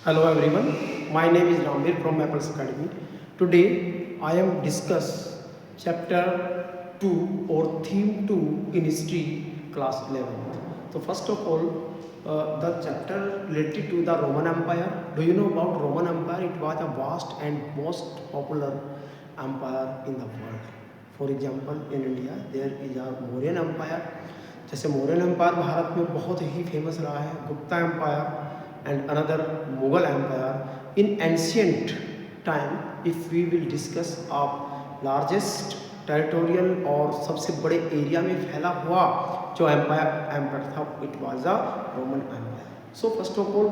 Hello everyone, my name is Ramveer from Maples Academy. Today I am discuss chapter 2 or theme 2 in history class 11th. So first of all, the chapter related to the Roman Empire. Do you know about Roman Empire? It was a vast and most popular empire in the world. For example, in India there is a Mauryan Empire. जैसे Mauryan empire Bharat में बहुत ही famous रहा है, Gupta empire and another Mughal empire. In ancient time, if we will discuss of largest territorial और सबसे बड़े area में फैला हुआ जो एम्पायर था, it was a Roman empire. So first of all,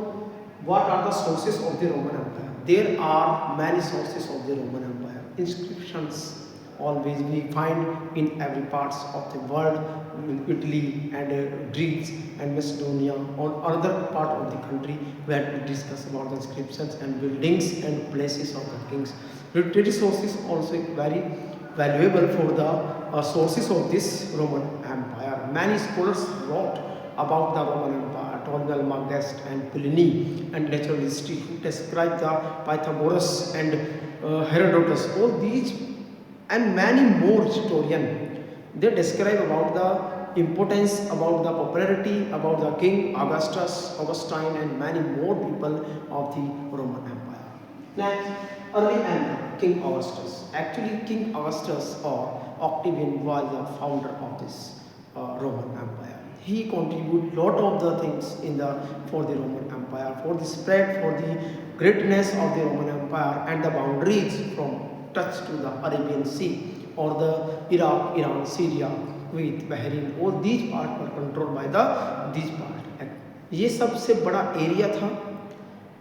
what are the sources of the Roman empire? There are many sources of the Roman empire. Inscriptions always we find in every parts of the world, in Italy and Greece and Macedonia, on another part of the country where we discuss about the inscriptions and buildings and places of the kings. Literary sources also very valuable for the sources of this Roman Empire. Many scholars wrote about the Roman Empire, Ptolemy, Magest and Pliny, and natural history who describe the Pythagoras and Herodotus. All these and many more historians, they describe about the importance, about the popularity, about the King Augustine and many more people of the Roman Empire. Next, early emperor King Augustus. Actually, King Augustus or Octavian was the founder of this Roman Empire. He contributed lot of the things in the for the Roman Empire, for the spread, for the greatness of the Roman Empire and the boundaries from touch to the Arabian Sea or the Iraq, Iran, Syria, Kuwait, Bahrain, all these parts were controlled by these part. ये सबसे बड़ा area था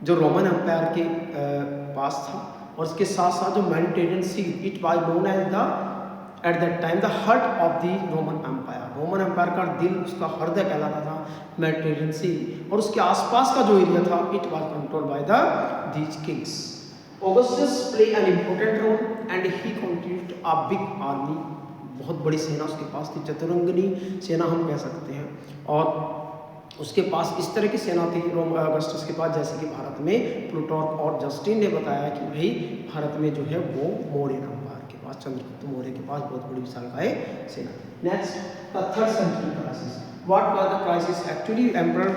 जो Roman empire के पास था और इसके साथ साथ जो Mediterranean Sea, it was known as the at that time the heart of the Roman empire. Roman empire का दिल, उसका हृदय कहलाता था मेडिटेरियन सी, और उसके आसपास का जो एरिया था it was controlled by the these Kings. Augustus play an important role and he contributed a big army. बहुत बड़ी सेना उसके पास थी, चतुरंगनी सेना हम कह सकते हैं, और उसके पास इस तरह की सेना थी अगस्टस के पास जैसे कि भारत में प्लूटोर्क और जस्टिन ने बताया कि भाई भारत में जो है वो मौर्य एम्पायर के पास, चंद्रगुप्त मौर्य के पास बहुत बड़ी विशालकाय सेना. Next, the third century crisis. What was the crisis? Actually emperor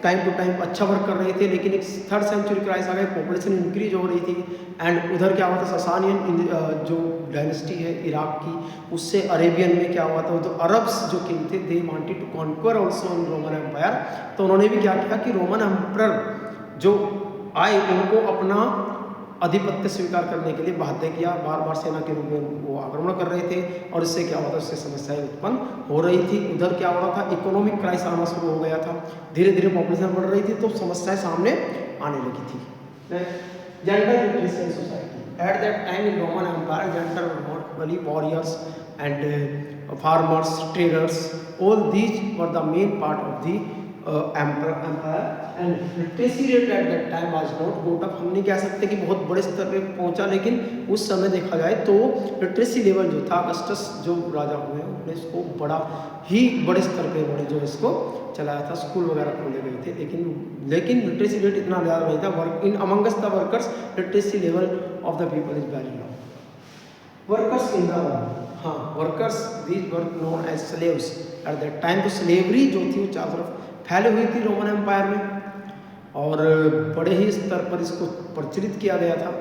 time to time अच्छा वर्क कर रहे थे, लेकिन एक थर्ड सेंचुरी क्राइसिस आ गई, पॉपुलेशन इंक्रीज हो रही थी एंड उधर क्या हुआ था, ससानियन जो डायनेस्टी है इराक की, उससे अरेबियन में क्या हुआ था, तो अरब्स जो किंग थे they wanted to conquer also in Roman empire. तो उन्होंने भी क्या किया कि रोमन एम्परर जो आए उनको अपना आधिपत्य स्वीकार करने के लिए बाध्य किया. बार बार सेना के रूप में वो आक्रमण कर रहे थे और इससे क्या होता था, उससे समस्याएं उत्पन्न हो रही थी. उधर क्या हो रहा था, इकोनॉमिक क्राइसिस आना शुरू हो गया था, धीरे धीरे पॉपुलेशन बढ़ रही थी तो समस्याएं सामने आने लगी थी. Gender literacy in society. At that time in Roman empire gender were not valley warriors and farmers, traders, all these were the main part of the empire and literacy rate at that time was not got up. हम नहीं कह सकते कि बहुत बड़े स्तर पे पहुंचा, लेकिन उस समय देखा जाए तो लिटरेसी लेवल जो था, अगस्टस जो राजा हुए उन्होंने इसको बड़ा ही बड़े स्तर पे उन्होंने जो इसको चलाया था, स्कूल वगैरह खोले गए थे, लेकिन लिटरेसी रेट इतना ज़्यादा नहीं था. Work in amongst the workers literacy level of the people is very low. Workers in the हाँ workers these were known as slaves at that time. तो स्लेवरी जो थी वो चारों तरफ फैली हुई थी रोमन एम्पायर में और बड़े ही स्तर पर इसको प्रचलित किया गया था.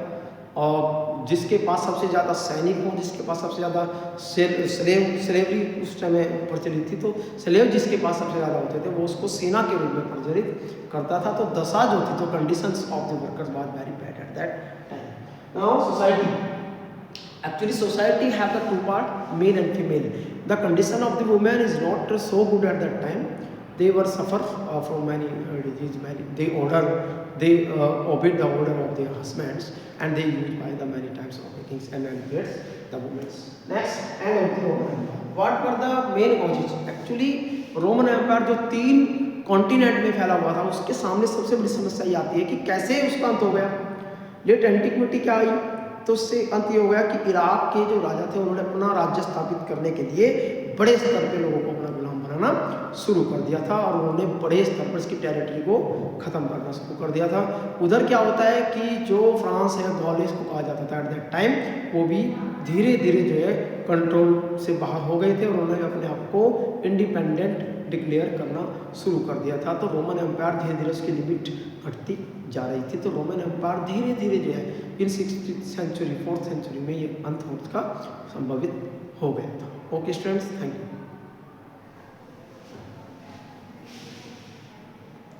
और जिसके पास सबसे ज़्यादा सैनिक हो, जिसके पास सबसे ज़्यादा स्लेवरी उस समय प्रचलित थी, तो स्लेव जिसके पास सबसे ज़्यादा होते थे वो उसको सेना के रूप में प्रचलित करता था. तो दशा जो थी, तो conditions of the workers was very bad at that time. Now society. Actually, society have the two part, male and female. The condition of the women is not so good at that time. They were suffer from many disease. They obeyed the order of their husbands, and they used by the many types of kings and manipulates the women. Next, end of the Roman Empire. What were the main causes? Actually, Roman empire जो 3 continent में फैला हुआ था, उसके सामने सबसे बड़ी समस्या ये आती है कि कैसे उसका अंत हो गया. लेट एंटिक्विटी क्या आई, तो उससे अंत ये हो गया कि इराक के जो राजा थे उन्होंने अपना राज्य स्थापित करने के लिए बड़े स्तर पे लोगों को अपना गुलाम बनाना करना शुरू कर दिया था और उन्होंने बड़े स्तर पर इसकी टेरिटरी को ख़त्म करना शुरू कर दिया था। उधर क्या होता है कि जो फ्रांस है, गॉलिस को कहा जाता था एट दैट टाइम, वो भी धीरे धीरे जो है कंट्रोल से बाहर हो गए थे और उन्होंने अपने आप को इंडिपेंडेंट डिक्लेयर करना शुरू कर दिया था। तो रोमन एम्पायर धीरे धीरे उसकी लिमिट घटती जा रही थी। तो रोमन एम्पायर धीरे धीरे जो है इन 6th सेंचुरी 4th सेंचुरी में ये अंत का संभवित हो गया था। Okay students, thank you.